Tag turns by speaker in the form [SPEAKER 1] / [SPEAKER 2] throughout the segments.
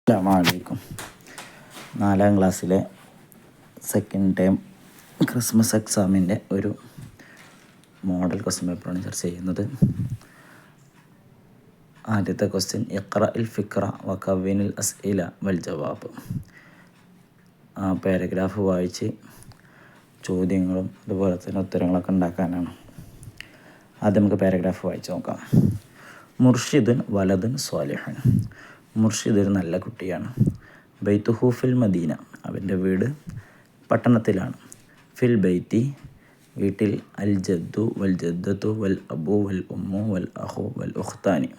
[SPEAKER 1] അസ്സലാമലൈക്കും. 4ാം ക്ലാസ്സിലെ second time Christmas എക്സാമിൻ്റെ ഒരു മോഡൽ ക്വസ്റ്റ്യൻ പേപ്പറാണ് ചർച്ച ചെയ്യുന്നത്. ആദ്യത്തെ ക്വസ്റ്റ്യൻ ഇഖ്റ ഇൽ ഫിക്ര വകവ്വിനിൽ അസ്ഇല വൽ ജവാബ്. പാരഗ്രാഫ് വായിച്ച് ചോദ്യങ്ങളും അതുപോലെ തന്നെ ഉത്തരങ്ങളൊക്കെ ഉണ്ടാക്കാനാണ്. ആദ്യം നമുക്ക് പാരഗ്രാഫ് വായിച്ച് നോക്കാം. മുർഷിദുൻ വലദുൻ സ്വാലിഹൻ. മുർഷിദ് ഒരു നല്ല കുട്ടിയാണ്. ബൈത്തുഹു ഫിൽ മദീന, അവൻ്റെ വീട് പട്ടണത്തിലാണ്. ഫിൽ ബൈത്തി, വീട്ടിൽ. അൽ ജദ്ദു വൽ ജദ്ദത്തു വൽ അബു വൽ ഉമ്മു വൽ അഹു വൽ ഉഖ്താനി,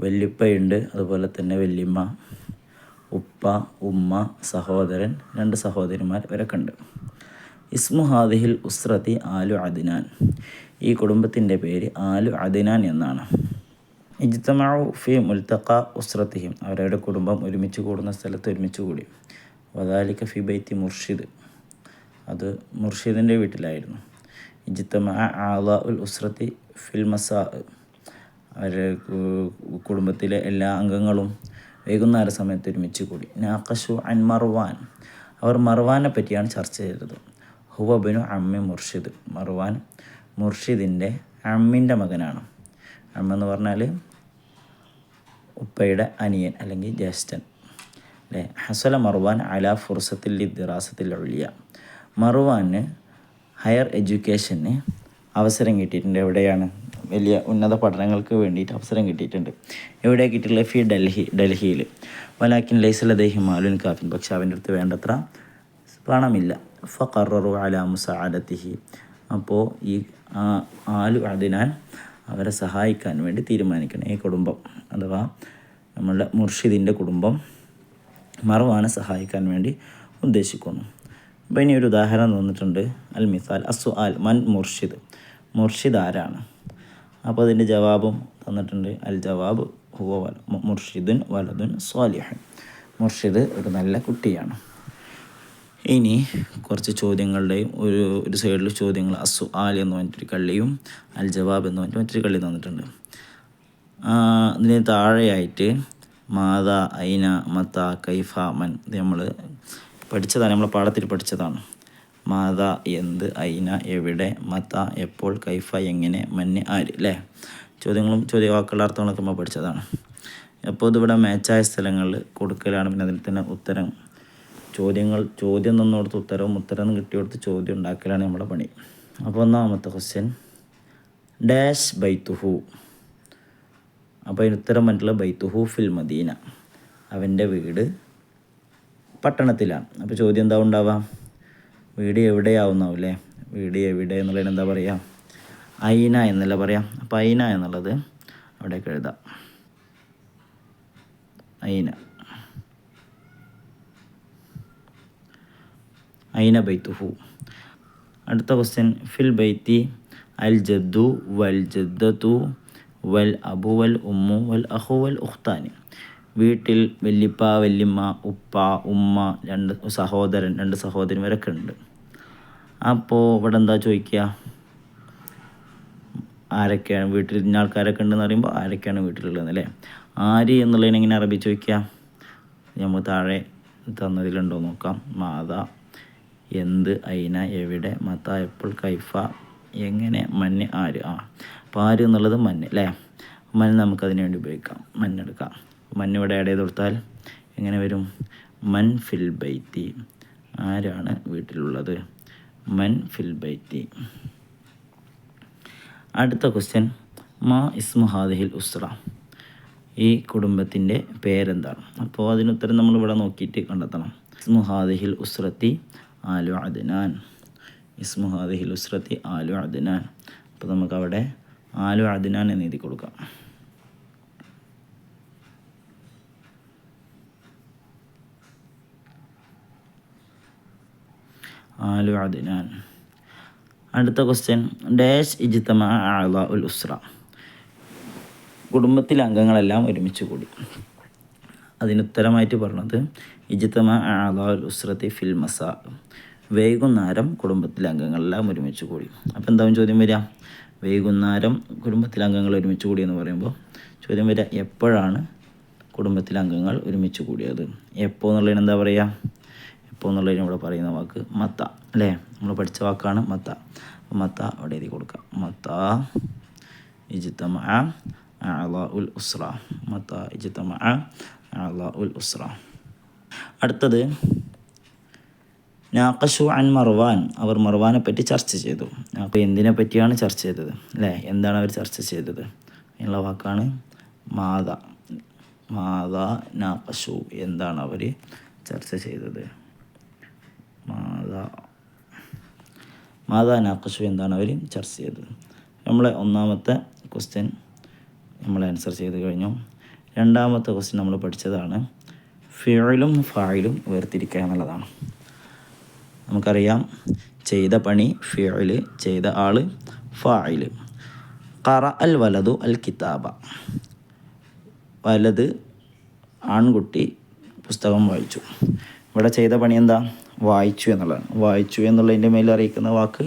[SPEAKER 1] വല്യുപ്പയുണ്ട്, അതുപോലെ തന്നെ വല്യമ്മ, ഉപ്പ, ഉമ്മ, സഹോദരൻ, 2 സഹോദരിമാർ ഇവരൊക്കെ ഉണ്ട്. ഇസ്മു ഹാദിഹിൽ ഉസ്രത്തി ആലു അദ്നാൻ, ഈ കുടുംബത്തിൻ്റെ പേര് ആലു അദ്നാൻ എന്നാണ്. ഇജ്തമഉ ഫി മുൽത്തഖ ഉസ്രത്തിഹിം, അവരുടെ കുടുംബം ഒരുമിച്ച് കൂടുന്ന സ്ഥലത്ത് ഒരുമിച്ച് കൂടി. വദാലിക ഫി ബൈത്തി മുർഷിദ്, അത് മുർഷിദിൻ്റെ വീട്ടിലായിരുന്നു. ഇജ്തമഅ ആളാ ഉൽ ഉസ്രത്തി ഫിൽ മസാ, അവരുടെ കുടുംബത്തിലെ എല്ലാ അംഗങ്ങളും വൈകുന്നേര സമയത്ത് ഒരുമിച്ച് കൂടി. നാഖശു അൻ മർവാൻ, അവർ മർവാനെ പറ്റിയാണ് ചർച്ച ചെയ്തത്. ഹുവ ബിനു അമ്മി മുർഷിദ്, മർവാൻ മുർഷിദിൻ്റെ അമ്മിൻ്റെ മകനാണ്. അമ്മെന്ന് പറഞ്ഞാൽ ഉപ്പയുടെ അനിയൻ അല്ലെങ്കിൽ ജ്യേഷ്ഠൻ അല്ലേ. ഹസല മർവാൻ അല ഫുർസത്തിൽ ദിറാസത്തിൽ ഉലിയ, മർവാന് ഹയർ എഡ്യൂക്കേഷന് അവസരം കിട്ടിയിട്ടുണ്ട്. എവിടെയാണ്? വലിയ ഉന്നത പഠനങ്ങൾക്ക് വേണ്ടിയിട്ട് അവസരം കിട്ടിയിട്ടുണ്ട്. എവിടെ കിട്ടിയിട്ടുള്ളത്? ഫി ഡൽഹിയിൽ. വലാക്കിൻ ലൈസ ലദൈഹി മാലുൻ കാഫിൻ, പക്ഷെ അവൻ്റെ അടുത്ത് വേണ്ടത്ര പണമില്ല. ഫഖററു അലാ മുസഅദതിഹി, അപ്പോൾ ഈ ആലു അദ്നാൻ അവരെ സഹായിക്കാൻ വേണ്ടി തീരുമാനിക്കണം. ഈ കുടുംബം അഥവാ നമ്മളുടെ മുർഷിദിൻ്റെ കുടുംബം മർവാനെ സഹായിക്കാൻ വേണ്ടി ഉദ്ദേശിക്കുന്നു. അപ്പോൾ ഇനി ഒരു ഉദാഹരണം തന്നിട്ടുണ്ട്. അൽ മിസാൽ അസ്സുആൽ മൻ മുർഷിദ്, മുർഷിദ് ആരാണ്? അപ്പോൾ അതിൻ്റെ ജവാബും തന്നിട്ടുണ്ട്. അൽ ജവാബ് ഹുവ മുർഷിദുൻ വലദുൻ സ്വാലിഹൻ, മുർഷിദ് ഒരു നല്ല കുട്ടിയാണ്. ഇനി കുറച്ച് ചോദ്യങ്ങളുടെയും ഒരു സൈഡിൽ ചോദ്യങ്ങൾ അസ്സുആൽ എന്ന് പറഞ്ഞിട്ടൊരു കള്ളിയും അൽ ജവാബ് എന്ന് പറഞ്ഞിട്ട് മറ്റൊരു കള്ളി തന്നിട്ടുണ്ട്. ഇതിന് താഴെയായിട്ട് മാതാ, ഐന, മത്ത, കൈഫ, മൻ, ഇത് നമ്മൾ പഠിച്ചതാണ്, നമ്മളെ പാഠത്തിൽ പഠിച്ചതാണ്. മാതാ എന്ത്, ഐന എവിടെ, മത്ത എപ്പോൾ, കൈഫ എങ്ങനെ, മന് ആര് അല്ലേ. ചോദ്യങ്ങളും ചോദ്യവാക്കുകളുടെ അർത്ഥങ്ങളൊക്കെ നമ്മൾ പഠിച്ചതാണ്. അപ്പോൾ ഇതിവിടെ മാച്ചായ സ്ഥലങ്ങളിൽ കൊടുക്കലാണ്. പിന്നെ അതിൽ തന്നെ ഉത്തരം, ചോദ്യം തന്നോടത്ത് ഉത്തരവും ഉത്തരം കിട്ടിയോടത്ത് ചോദ്യം ഉണ്ടാക്കലാണ് നമ്മുടെ പണി. അപ്പോൾ ഒന്നാമത്തെ ക്വസ്റ്റ്യൻ ഡാഷ് ബൈത്തുഹു, അപ്പോൾ അതിന് ഉത്തരം പറഞ്ഞിട്ടുള്ള ബൈത്തുഹു ഫിൽ മദീന, അവൻ്റെ വീട് പട്ടണത്തിലാണ്. അപ്പോൾ ചോദ്യം എന്താ ഉണ്ടാവുക? വീട് എവിടെയാവുന്നാവും അല്ലേ. വീട് എവിടെ എന്നുള്ളതിന് എന്താ പറയുക? ഐന എന്നല്ല പറയാം. അപ്പോൾ ഐന എന്നുള്ളത് അവിടേക്ക് എഴുതാം. ഐന ബൈത്തുഹു. അടുത്ത ക്വസ്റ്റ്യൻ ഫിൽ ബൈത്തി അൽ ജദ്ദു വൽ ജദ്ദത്തു വൽ അബു വൽ ഉമ്മു വൽ അഹു വൽ ഉഖ്താനി, വീട്ടിൽ വല്യപ്പ, വല്യമ്മ, ഉപ്പ, ഉമ്മ, 2 സഹോദരൻ, 2 സഹോദരിമാരൊക്കെ ഉണ്ട്. അപ്പോൾ ഇവിടെ എന്താ ചോദിക്കുക? ആരൊക്കെയാണ് വീട്ടിൽ? ഇന്ന ആൾക്കാരൊക്കെ ഉണ്ടെന്ന് പറയുമ്പോൾ ആരൊക്കെയാണ് വീട്ടിലുള്ളത് അല്ലേ. ആര് എന്നുള്ളതിന് എങ്ങനെ അറബി ചോദിക്കുക? നമ്മൾ താഴെ തന്നതിലുണ്ടോ നോക്കാം. മാതാ എന്ത്, ഐന എവിടെ, മത്ത എപ്പോൾ, കൈഫ എങ്ങനെ, മന് ആര്. അപ്പോൾ ആര് എന്നുള്ളത് മന് അല്ലേ. മന് നമുക്കതിന് വേണ്ടി ഉപയോഗിക്കാം. മണ്ണെടുക്കാം. മന് ഇവിടെ ആഡ് ചെയ്ത് കൊടുത്താൽ എങ്ങനെ വരും? മൻ ഫിൽ ബൈത്തി, ആരാണ് വീട്ടിലുള്ളത്? മൻ ഫിൽ ബൈത്തി. അടുത്ത ക്വസ്റ്റ്യൻ മാ ഇസ്മു ഹാദിഹിൽ ഉസ്ര, ഈ കുടുംബത്തിൻ്റെ പേരെന്താണ്? അപ്പോൾ അതിനുത്തരം നമ്മളിവിടെ നോക്കിയിട്ട് കണ്ടെത്തണം. ഇസ്മു ഹാദിഹിൽ ഉസ്രത്തി ആലു അദ്നാൻ, ഇസ്മു ഹാദിഹിൽ ഉസ്രത്തി ആലു അദ്നാൻ. അപ്പോൾ നമുക്കവിടെ ആലു അദ്നാൻ എന്ന് എഴുതി കൊടുക്കാം. ആലു അദ്നാൻ. അടുത്ത ക്വസ്റ്റ്യൻ ഡാഷ് ഇജ്തമഅ അഅ്ളാ ഉൽ ഉസ്ര, കുടുംബത്തിലെ അംഗങ്ങളെല്ലാം ഒരുമിച്ച് കൂടി. അതിനുത്തരമായിട്ട് പറഞ്ഞത് ഇജ്തമഅ അഅ്ളാ ഉൽ ഉസ്രത്തി ഫിൽ മസാ, വൈകുന്നേരം കുടുംബത്തിലെ അംഗങ്ങളെല്ലാം ഒരുമിച്ച് കൂടി. അപ്പോൾ എന്താവും ചോദ്യം വരിക? വൈകുന്നേരം കുടുംബത്തിലെ അംഗങ്ങൾ ഒരുമിച്ച് കൂടി എന്ന് പറയുമ്പോൾ ചോദ്യം വരിക എപ്പോഴാണ് കുടുംബത്തിലെ അംഗങ്ങൾ ഒരുമിച്ച് കൂടിയത്. എപ്പോൾ എന്നുള്ളതിന് എന്താ പറയുക? എപ്പോൾ എന്നുള്ളതിന് ഇവിടെ പറയുന്ന വാക്ക് മത്ത അല്ലേ? നമ്മൾ പഠിച്ച വാക്കാണ് മത്ത. മത്ത അവിടെ എഴുതി കൊടുക്കാം. മത്ത ഇജ്തമഅ അഅളാഉൽ ഉസ്ര. മത്ത ഇജ്തമഅ അഅളാഉൽ ഉസ്ര. അടുത്തത് നാഖശു അൻ മർവാൻ. അവർ മർവാനെ പറ്റി ചർച്ച ചെയ്തു. അപ്പോൾ എന്തിനെ പറ്റിയാണ് ചർച്ച ചെയ്തത് അല്ലേ? എന്താണ് അവർ ചർച്ച ചെയ്തത് എന്നുള്ള വാക്കാണ് മാത. മാത നാഖശു. എന്താണ് അവർ ചർച്ച ചെയ്തത്? മാത നാഖശു. എന്താണ് അവർ ചർച്ച ചെയ്തത്? നമ്മളെ ഒന്നാമത്തെ ക്വസ്റ്റ്യൻ നമ്മൾ ആൻസർ ചെയ്ത് കഴിഞ്ഞു. രണ്ടാമത്തെ ക്വസ്റ്റ്യൻ നമ്മൾ പഠിച്ചതാണ് ഫിഅലും ഫായിലും വേർതിരിക്കുക എന്നുള്ളതാണ്. നമുക്കറിയാം ചെയ്ത പണി ഫിഅൽ, ചെയ്ത ആൾ ഫായിൽ. ഖറ അൽ വലതു അൽ കിതാബ. വലത് ആൺകുട്ടി പുസ്തകം വായിച്ചു. ഇവിടെ ചെയ്ത പണി എന്താ? വായിച്ചു എന്നുള്ളതാണ്. വായിച്ചു എന്നുള്ളതിൻ്റെ മേൽ അറിയിക്കുന്ന വാക്ക്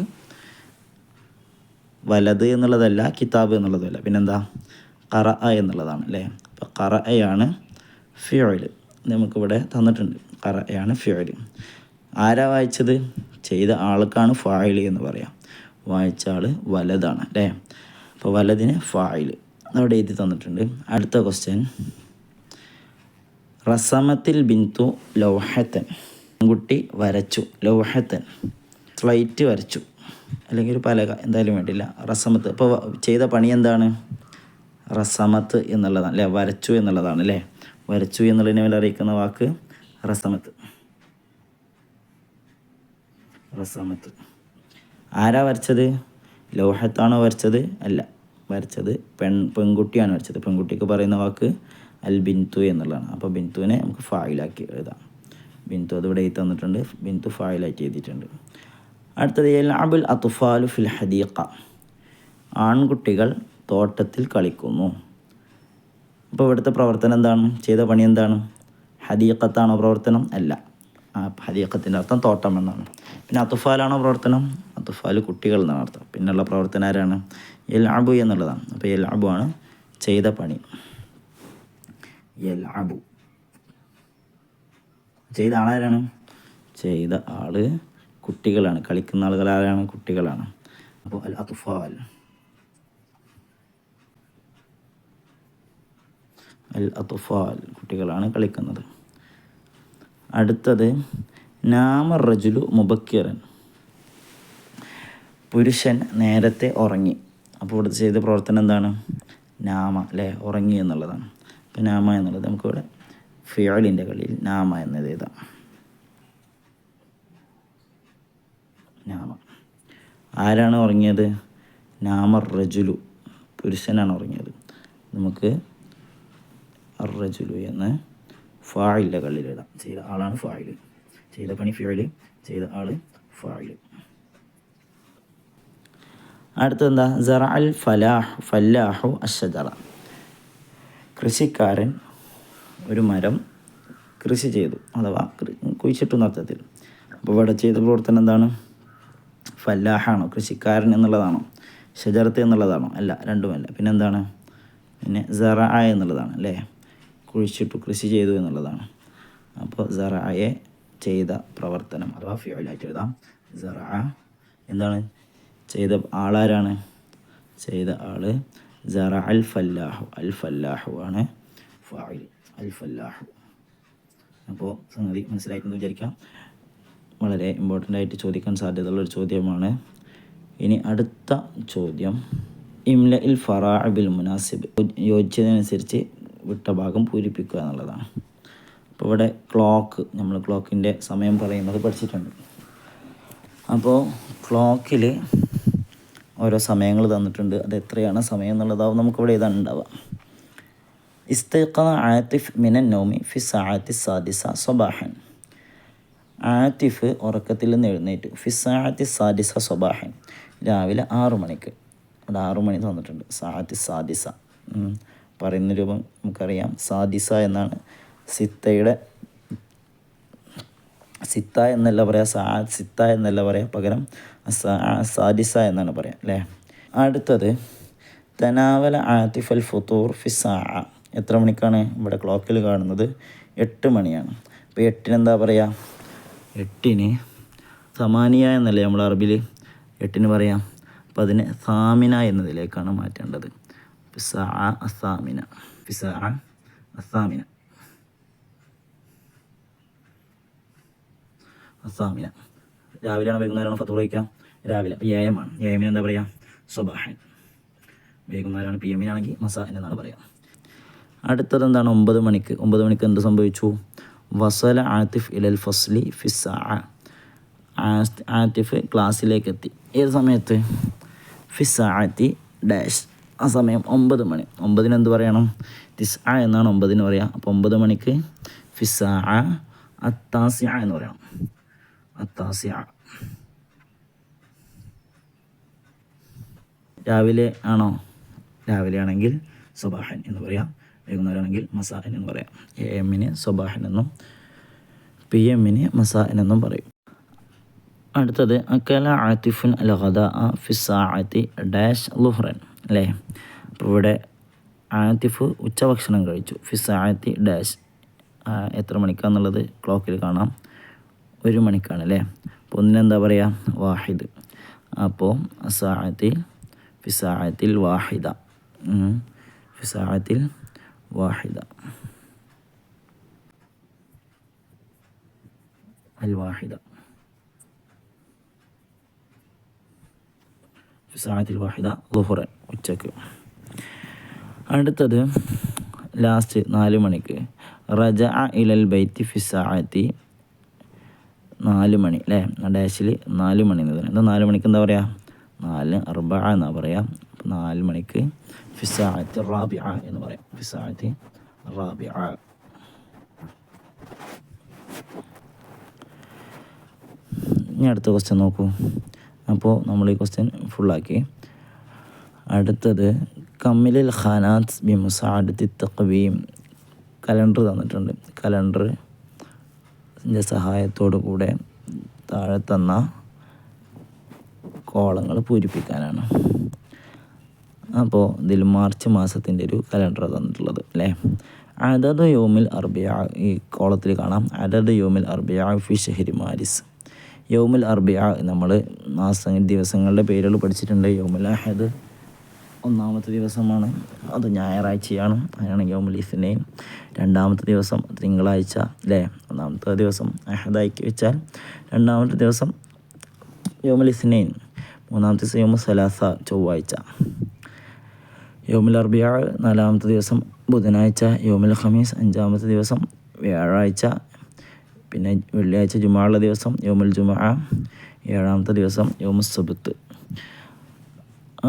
[SPEAKER 1] വലത് എന്നുള്ളതല്ല, കിതാബ് എന്നുള്ളതല്ല, പിന്നെന്താ? ഖറ എന്നുള്ളതാണ് അല്ലേ? അപ്പോൾ ഖറയാണ് ഫിഅൽ. നമുക്കിവിടെ തന്നിട്ടുണ്ട്. ഖറയാണ് ഫിഅൽ. ആരാ വായിച്ചത്? ചെയ്ത ആൾക്കാണ് ഫായിൽ എന്ന് പറയാം. വായിച്ച ആൾ വലതാണ് അല്ലേ? അപ്പോൾ വലതിന് ഫായിൽ അവിടെ എഴുതി തന്നിട്ടുണ്ട്. അടുത്ത ക്വസ്റ്റ്യൻ റസമത്തിൽ ബിന്തു ലൗഹത്തൻ. കുട്ടി വരച്ചു. ലൗഹത്തൻ സ്ലൈറ്റ് വരച്ചു, അല്ലെങ്കിൽ ഒരു പലക, എന്തായാലും വേണ്ടില്ല. റസമത്ത്. അപ്പോൾ ചെയ്ത പണി എന്താണ്? റസമത്ത് എന്നുള്ളതാണ് അല്ലേ? വരച്ചു എന്നുള്ളതാണ് അല്ലേ? വരച്ചു എന്നുള്ളതിനെ മേലെ അറിയിക്കുന്ന വാക്ക് റസമത്ത്. റസമത്ത്. ആരാ വരച്ചത്? ലൗഹത്താണോ വരച്ചത്? അല്ല, വരച്ചത് പെൺകുട്ടിയാണ് വരച്ചത്. പെൺകുട്ടിക്ക് പറയുന്ന വാക്ക് അൽ ബിന്തു എന്നുള്ളതാണ്. അപ്പോൾ ബിന്തുവിനെ നമുക്ക് ഫായിലാക്കി എഴുതാം. ബിന്തു അതിവിടെ എഴുതി തന്നിട്ടുണ്ട്. ബിന്തു ഫായിലാക്കി എഴുതിയിട്ടുണ്ട്. അടുത്തത് യൽഅബുൽ അത്ഫാലു ഫിൽ ഹദീഖ. ആൺകുട്ടികൾ തോട്ടത്തിൽ കളിക്കുന്നു. അപ്പോൾ ഇവിടുത്തെ പ്രവർത്തനം എന്താണ്? ചെയ്ത പണി എന്താണ്? ഹദീഖത്താണോ പ്രവർത്തനം? അല്ല. ഹദീഖത്തിൻ്റെ അർത്ഥം തോട്ടം എന്നാണ്. പിന്നെ അത്ഫാലാണോ പ്രവർത്തനം? അത്ഫാൽ കുട്ടികൾ എന്നാണ് അർത്ഥം. പിന്നെയുള്ള പ്രവർത്തനം ആരാണ്? യൽഅബു എന്നുള്ളതാണ്. അപ്പോൾ യൽഅബു ആണ് ചെയ്ത പണി. യൽഅബു. ചെയ്ത ആളാരാണ്? ചെയ്ത ആൾ കുട്ടികളാണ്. കളിക്കുന്ന ആളുകൾ ആരാണ്? കുട്ടികളാണ്. അപ്പോൾ അൽ അത്ഫാൽ. അൽ അത്ഫാൽ കുട്ടികളാണ് കളിക്കുന്നത്. അടുത്തത് നാമ റജുലു മുബക്കിറൻ. പുരുഷൻ നേരത്തെ ഉറങ്ങി. അപ്പോൾ ഇവിടെ ചെയ്ത പ്രവർത്തനം എന്താണ്? നാമ അല്ലേ? ഉറങ്ങി എന്നുള്ളതാണ്. അപ്പോൾ നാമ എന്നുള്ളത് നമുക്കിവിടെ ഫിഅലിൻ്റെ കളിയിൽ നാമ എന്നത് എഴുതാം. നാമ. ആരാണ് ഉറങ്ങിയത്? നാമ റജുലു. പുരുഷനാണ് ഉറങ്ങിയത്. നമുക്ക് അർറജുലു എന്ന് ഫായിലിൻ്റെ കളിയിലിടാം. ചെയ്ത ആളാണ് ഫായിൽ. ചെയ്ത പണി ഫിഅൽ, ചെയ്ത ആൾ ഫായിൽ. അടുത്തെന്താ? സറ അൽ ഫല്ലാഹു അഷ്ജറ. കൃഷിക്കാരൻ ഒരു മരം കൃഷി ചെയ്തു, അഥവാ കുഴിച്ചിട്ടു എന്നർത്ഥത്തിൽ. അപ്പോൾ ഇവിടെ ചെയ്ത പ്രവർത്തനം എന്താണ്? ഫല്ലാഹാണോ? കൃഷിക്കാരൻ എന്നുള്ളതാണോ? ഷജറത്ത് എന്നുള്ളതാണോ? അല്ല, രണ്ടുമല്ല. പിന്നെന്താണ്? പിന്നെ സറ എന്നുള്ളതാണ് അല്ലേ? കുഴിച്ചിട്ടു, കൃഷി ചെയ്തു എന്നുള്ളതാണ്. അപ്പോൾ സറയെ ചെയ്ത പ്രവർത്തനം അഥവാ ഫിഅലായിട്ട് എഴുതാം. സറ. എന്താണ് ചെയ്ത ആളാരാണ്? ചെയ്ത ആൾ സറ അൽ ഫല്ലാഹു. അൽ ഫല്ലാഹു ആണ് ഫാഇൽ. അൽ ഫല്ലാഹു. അപ്പോൾ സംഗതി മനസ്സിലായിട്ടെന്ന് വിചാരിക്കാം. വളരെ ഇമ്പോർട്ടൻ്റ് ആയിട്ട് ചോദിക്കാൻ സാധ്യതയുള്ളൊരു ചോദ്യമാണ്. ഇനി അടുത്ത ചോദ്യം ഇംല ഇൽ ഫറാ ബിൽ മുനാസിബ്. യോജിച്ചതിനനുസരിച്ച് വിട്ട ഭാഗം പൂരിപ്പിക്കുക എന്നുള്ളതാണ്. അപ്പോൾ ഇവിടെ ക്ലോക്ക്, നമ്മൾ ക്ലോക്കിൻ്റെ സമയം പറയുന്നത് പഠിച്ചിട്ടുണ്ട്. അപ്പോൾ ക്ലോക്കിൽ ഓരോ സമയങ്ങൾ തന്നിട്ടുണ്ട്. അത് എത്രയാണ് സമയം എന്നുള്ളതാവും നമുക്കിവിടെ എഴുതാനുണ്ടാവുക. ഇസ്തൈഖന ആതിഫ് മിനൻ നൗമി ഫി സഅത്തി സാദിസ സ്വബാഹൻ. ആതിഫ് ഉറക്കത്തിൽ നിന്ന് എഴുന്നേറ്റ്. ഫി സഅത്തി സാദിസ സ്വബാഹൻ, രാവിലെ 6 മണിക്ക്. ഇവിടെ 6 മണി തന്നിട്ടുണ്ട്. സഅത്തി സാദിസ പറയുന്ന രൂപം നമുക്കറിയാം. സാദിസ എന്നാണ്. സിത്ത എന്നല്ല പറയുക, സിത്ത എന്നല്ല പറയുക, പകരം സാദിസ എന്നാണ് പറയുക അല്ലേ? അടുത്തത് തനാവല ആതിഫ് അൽ ഫുത്തൂർ ഫി സാഅ. എത്ര മണിക്കാണ് ഇവിടെ ക്ലോക്കിൽ കാണുന്നത്? 8 മണിയാണ്. അപ്പോൾ 8-ന് എന്താ പറയുക? 8-ന് സമാനിയ എന്നല്ലേ നമ്മൾ അറബിയിൽ 8-ന് പറയാം. അപ്പോൾ അതിനെ സാമിന എന്നതിലേക്കാണ് മാറ്റേണ്ടത്. ഫിസാ അസാമിന, ഫിസാ അസാമിന, അസാമിന. രാവിലെയാണ് വൈകുന്നേരമാണ് ഫത്വ കഴിക്കാം? രാവിലെ. അപ്പോൾ ഏയമാണ്. ഏയമിന് എന്താ പറയുക? സ്വബാഹൻ. വൈകുന്നേരമാണ്. പി എമ്മിനാണെങ്കിൽ മസാ എന്നാണ് പറയുക. അടുത്തത് എന്താണ്? 9 മണിക്ക്. 9 മണിക്ക് എന്ത് സംഭവിച്ചു? വസല ആതിഫ് ഇലൽ ഫസ്ലി ഫിസാ. ആതിഫ് ക്ലാസ്സിലേക്ക് എത്തി. ഏത് സമയത്ത്? ഫിസാഅത്തി ഡാഷ്. ആ സമയം 9 മണി. 9-ന് എന്ത് പറയണം? തിസ്അ എന്നാണ് 9-ന് പറയുക. അപ്പോൾ 9 മണിക്ക് ഫിസാഅ അത്താസിഅ എന്ന് പറയണം. അത്താസിഅ. രാവിലെ ആണോ? രാവിലെ ആണെങ്കിൽ സ്വബാഹൻ എന്ന് പറയാം. വൈകുന്നേരം ആണെങ്കിൽ മസാഅൻ എന്ന് പറയാം. എ എമ്മിന് സ്വബാഹൻ എന്നും പി എമ്മിന് മസാഅൻ എന്നും പറയും. അടുത്തത് അക്കല ആതിഫുൻ അൽ ഗദാഅ ഫിസ്സാഅത്തി ഡാഷ് ളുഹ്റൻ അല്ലേ? അപ്പോൾ ഇവിടെ ആതിഫ് ഉച്ചഭക്ഷണം കഴിച്ചു. ഫിസ്സാഅത്തി ഡാഷ്. എത്ര മണിക്കാന്നുള്ളത് ക്ലോക്കിൽ കാണാം. 1 മണിക്കാണ് അല്ലേ? അപ്പോൾ ഒന്നിനെന്താ പറയുക? വാഹിദ്. അപ്പോൾ സാഅത്തിൽ ഫിസാഅത്തിൽ വാഹിദ, ഫിസാഅത്തിൽ വാഹിദ, അൽ വാഹിദ, ഫിസാഅത്തിൽ വാഹിദ ളുഹ്റൻ ഉച്ചക്ക്. അടുത്തത് ലാസ്റ്റ് 4 മണിക്ക് റജഅ ഇലൽ ബൈത്തി ഫിസാഅത്തി 4 മണി അല്ലേ? ഡാഷിൽ 4 മണി എന്ന് പറയുന്നത്. 4 മണിക്ക് എന്താ പറയുക? 4 അർബഅ എന്നാ പറയാം. 4 മണിക്ക് ഫിസാഅത്തി റാബിഅ എന്ന് പറയാം. ഫിസാഅത്തി റാബിഅ. ഇനി അടുത്ത ക്വസ്റ്റ്യൻ നോക്കൂ. അപ്പോൾ നമ്മൾ ഈ ക്വസ്റ്റ്യൻ ഫുള്ളാക്കി. അടുത്തത് കമ്മിലിൽ ഖാനാത്ത് ബി മുസാഅദത്തി തഖ്വീം. കലണ്ടർ തന്നിട്ടുണ്ട്. കലണ്ടറിൻ്റെ സഹായത്തോടു കൂടെ താഴെ തന്ന കോളങ്ങൾ പൂരിപ്പിക്കാനാണ്. അപ്പോൾ ഇതിൽ മാർച്ച് മാസത്തിൻ്റെ ഒരു കലണ്ടർ തന്നിട്ടുള്ളത് അല്ലേ? അദദ് യൗമിൽ അർബിഅ. ഈ കോളത്തിൽ കാണാം അദദ് യൗമിൽ അർബിഅ ഫി ഷഹരി മാരിസ്. യൗമുൽ അർബിഅ നമ്മൾ ദിവസങ്ങളുടെ പേരുകൾ പഠിച്ചിട്ടുണ്ട്. യൗമുൽ അഹദ് 1-ാമത്തെ ദിവസമാണ്, അത് ഞായറാഴ്ചയാണ്. അതിനാണ് യൗമുൽ ഇസ്നൈൻ. 2-ാമത്തെ ദിവസം തിങ്കളാഴ്ച അല്ലേ? 1-ാമത്തെ ദിവസം അഹദാക്കി വെച്ചാൽ 2-ാമത്തെ ദിവസം യൗമുൽ ഇസ്നൈൻ. 3-ാമത്തെ ദിവസം യൗമുൽ സലാസ ചൊവ്വാഴ്ച. യൗമുൽ അർബിഅ 4-ാമത്തെ ദിവസം ബുധനാഴ്ച. യൗമുൽ ഖമീസ് 5-ാമത്തെ ദിവസം വ്യാഴാഴ്ച. പിന്നെ വെള്ളിയാഴ്ച ജുമുഅയുള്ള ദിവസം യൗമുൽ ജുമുഅ. 7-ാമത്തെ ദിവസം യൗമുൽ സബ്ത്.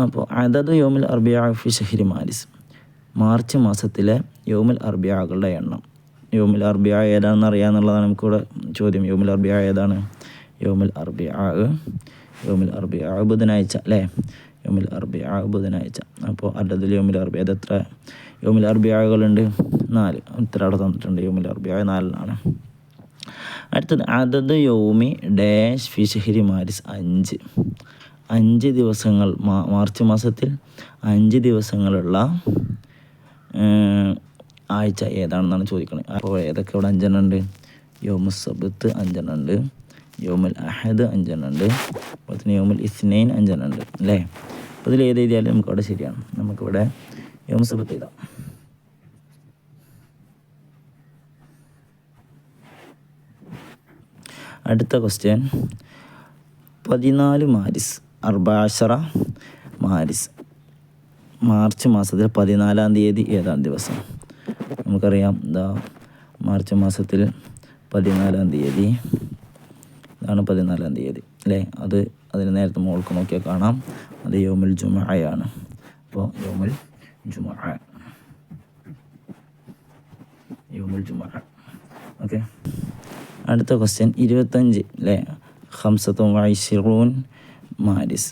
[SPEAKER 1] അപ്പോൾ അദദ് യൗമുൽ അർബിഅ ഫി ഷഹരി മാരിസ്. മാർച്ച് മാസത്തിലെ യൗമുൽ അർബിഅകളുടെ എണ്ണം. യൗമുൽ അർബിഅ ഏതാണെന്ന് അറിയാമെന്നുള്ളതാണ് നമുക്കിവിടെ ചോദ്യം. യൗമുൽ അർബിഅ ഏതാണ്? യൗമുൽ അർബിഅ ബുധനാഴ്ച അല്ലേ? യൗമുൽ അർബിഅ ബുധനാഴ്ച. അപ്പോൾ അദദുൽ യൗമുൽ അർബിഅ എത്ര യൗമുൽ അർബിഅകളുണ്ട്? 4. ഇത്ര അവിടെ തന്നിട്ടുണ്ട്. യൗമുൽ അർബിഅ 4-ാണ്. അടുത്തത് അദദ് യൗമി ഡാഷ് ഫി ഷഹരി മാരിസ് 5. 5 ദിവസങ്ങൾ മാർച്ച് മാസത്തിൽ 5 ദിവസങ്ങളുള്ള ആഴ്ച ഏതാണെന്നാണ് ചോദിക്കുന്നത്. അപ്പോൾ ഏതൊക്കെ ഇവിടെ 5 ഉണ്ട്? യൗമുൽ സബ്ത് 5 ഉണ്ട്, യൗമുൽ അഹദ് 5 ഉണ്ട്, അതുപോലെ തന്നെ യൗമുൽ ഇസ്നൈൻ 5 ഉണ്ട് അല്ലേ? അപ്പോൾ ഇതിൽ ഏത് എഴുതിയാലും നമുക്കവിടെ ശരിയാണ്. നമുക്കിവിടെ യൗമുൽ സബ്ത് എഴുതാം. അടുത്ത ക്വസ്റ്റ്യൻ 14 മാരിസ് 14 മാരിസ്. മാർച്ച് മാസത്തിൽ 14-ാം തീയതി ഏതാണ് ദിവസം? നമുക്കറിയാം മാർച്ച് മാസത്തിൽ 14-ാം തീയതി ഇതാണ് 14-ാം തീയതി അല്ലേ? അതിന് നേരത്തെ മോൾക്ക് നോക്കിയാൽ കാണാം. അത് യൗമുൽ ജുമുഅയാണ്. അപ്പോൾ യൗമുൽ ജുമുഅ. ഓക്കെ. അടുത്ത ക്വസ്റ്റ്യൻ 25 അല്ലേ? 25 മാരിസ്.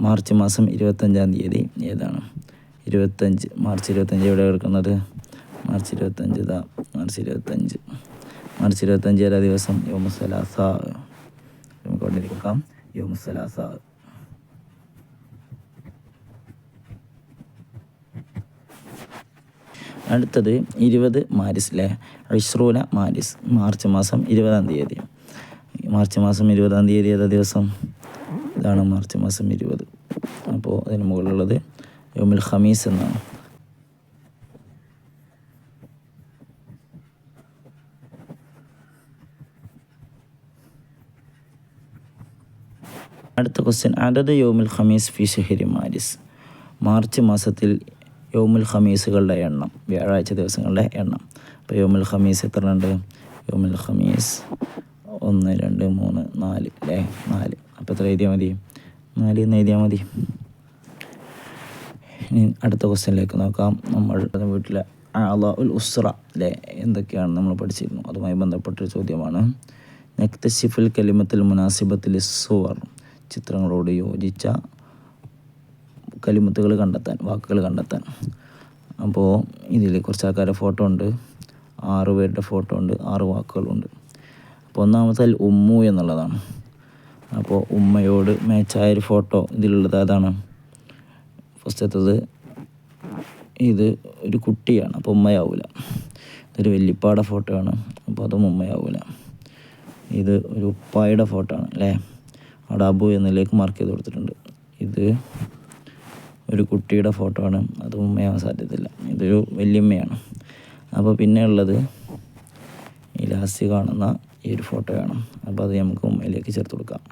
[SPEAKER 1] മാർച്ച് മാസം 25-ാം തീയതി ഏതാണ്? 25 മാർച്ച് 25 എവിടെ കിടക്കുന്നത്? മാർച്ച് 25 ഏതാ ദിവസം? യൗമുൽ സലാസ. നമുക്ക് കൊണ്ടിരിക്കാം യൗമുൽ സലാസ. അടുത്തത് 20 മാരിസ് അല്ലേ, ഇശ്റൂന മാരിസ്, മാർച്ച് മാസം 20-ാം തീയതി. മാർച്ച് മാസം 20-ാം തീയതി ഏതാ ദിവസം? ഇതാണ് മാർച്ച് മാസം 20. അപ്പോൾ അതിന് മുകളിലുള്ളത് യൗമുൽ ഖമീസ് എന്നാണ്. അടുത്ത ക്വസ്റ്റ്യൻ, അദദ് യൗമുൽ ഖമീസ് ഫി ഷഹരി മാരിസ്, മാർച്ച് മാസത്തിൽ യൗമുൽ ഖമീസുകളുടെ എണ്ണം, വ്യാഴാഴ്ച ദിവസങ്ങളുടെ എണ്ണം. അപ്പോൾ യൗമുൽ ഖമീസ് എത്ര ഉണ്ട്? യൗമുൽ ഖമീസ് 1 2 3 4 അല്ലേ, 4. അപ്പോൾ എത്ര എഴുതിയാൽ മതി? 4 എന്ന് എഴുതിയാൽ മതി. ഇനി അടുത്ത ക്വസ്റ്റ്യനിലേക്ക് നോക്കാം. നമ്മൾ വീട്ടിലെ അഅ്ളാഉൽ ഉസ്റ അല്ലേ, എന്തൊക്കെയാണ് നമ്മൾ പഠിച്ചിരുന്നു, അതുമായി ബന്ധപ്പെട്ടൊരു ചോദ്യമാണ്. നക്തശിഫുൽ കലിമത്തുൽ മുനാസിബത്തുൽ സുവർ, ചിത്രങ്ങളോട് യോജിച്ച കലിമത്തുകൾ കണ്ടെത്താൻ, വാക്കുകൾ കണ്ടെത്താൻ. അപ്പോൾ ഇതിൽ കുറച്ച് ആൾക്കാരുടെ ഫോട്ടോ ഉണ്ട്, 6 പേരുടെ ഫോട്ടോ ഉണ്ട്, 6 വാക്കുകളുണ്ട്. അപ്പോൾ ഒന്നാമത്തെ ഉമ്മു എന്നുള്ളതാണ്. അപ്പോൾ ഉമ്മയോട് മാച്ചായൊരു ഫോട്ടോ ഇതിലുള്ളത് അതാണ്. ഫസ്റ്റത്തത് ഇത് ഒരു കുട്ടിയാണ്, അപ്പോൾ ഉമ്മയാവില്ല. ഇതൊരു വല്യപ്പാടെ ഫോട്ടോ ആണ്, അപ്പോൾ അതും ഉമ്മയാവില്ല. ഇത് ഒരു ഉപ്പായുടെ ഫോട്ടോ ആണ് അല്ലേ, അവിടെ അബു എന്നതിലേക്ക് മാർക്ക് ചെയ്ത് കൊടുത്തിട്ടുണ്ട്. ഇത് ഒരു കുട്ടിയുടെ ഫോട്ടോ ആണ്, അത് ഉമ്മയാവാൻ സാധ്യതയില്ല. ഇതൊരു വല്യമ്മയാണ്. അപ്പോൾ പിന്നെ ഉള്ളത് ഈ ലാസ്റ്റ് കാണുന്ന ഈ ഒരു ഫോട്ടോയാണ്, അപ്പോൾ അത് നമുക്ക് ഉമ്മയിലേക്ക് ചേർത്ത് കൊടുക്കാം.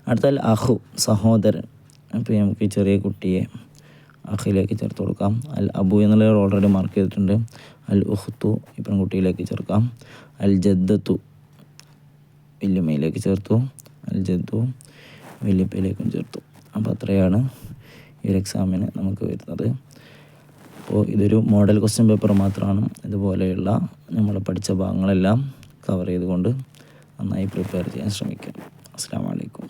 [SPEAKER 1] അടുത്താൽ അഹു, സഹോദരൻ. അപ്പോൾ നമുക്ക് ഈ ചെറിയ കുട്ടിയെ അഖിലേക്ക് ചേർത്ത് കൊടുക്കാം. അൽ അബു എന്നുള്ള ഓൾറെഡി മാർക്ക് ചെയ്തിട്ടുണ്ട്. അൽ ഉഖ്തു ഈ പെൺകുട്ടിയിലേക്ക് ചേർക്കാം. അൽ ജദ്ദത്തു വല്യമ്മയിലേക്ക് ചേർത്തു. അൽ ജദ്ദു വല്യപ്പയിലേക്കും ചേർത്തു. അപ്പോൾ അത്രയാണ് ഈ ഒരു എക്സാമിന് നമുക്ക് വരുന്നത്. അപ്പോൾ ഇതൊരു മോഡൽ ക്വസ്റ്റ്യൻ പേപ്പർ മാത്രമാണ്. ഇതുപോലെയുള്ള നമ്മൾ പഠിച്ച ഭാഗങ്ങളെല്ലാം കവർ ചെയ്തുകൊണ്ട് നന്നായി പ്രിപ്പയർ ചെയ്യാൻ ശ്രമിക്കുക. അസ്സലാമു അലൈക്കും.